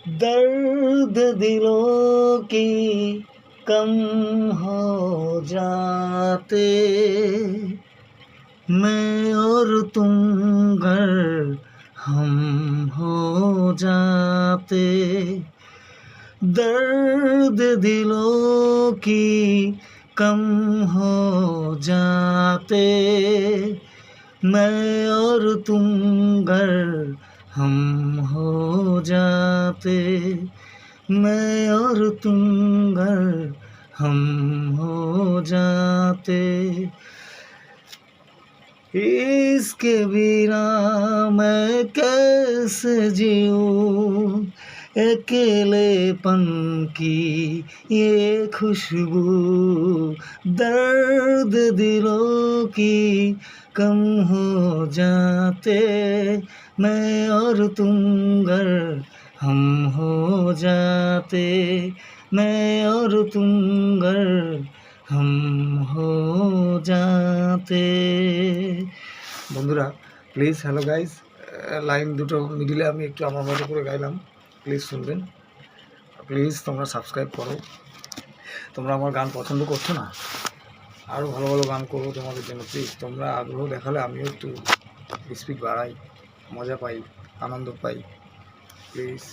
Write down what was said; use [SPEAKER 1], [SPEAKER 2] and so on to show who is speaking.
[SPEAKER 1] दर्द दिलों की कम हो जाते, मैं और तुम अगर हम हो जाते। दर्द दिलों की कम हो जाते, मैं और तुम अगर हम हो जाते। मैं और तुम अगर हम हो जाते। इसके बिना मैं कैसे जीऊँ, अकेलेपन की ये खुशबू। दर्द दिलों की कम हो जाते, मैं और तुम अगर हम हो जाते। मैं और तुम अगर हम हो जाते। বন্ধুরা প্লিজ, হ্যালো গাইস, লাইন দুটো মিডিলে আমি একটু আমার মতো করে গাইলাম, প্লিজ শুনবেন। প্লিজ তোমরা সাবস্ক্রাইব করো। তোমরা আমার গান পছন্দ করছো না, আরও ভালো ভালো গান করবো তোমাদের জন্য। প্লিজ তোমরা আগ্রহ দেখালে আমিও একটু স্পিড বাড়াই, মজা পাই, আনন্দ পাই। প্লিজ।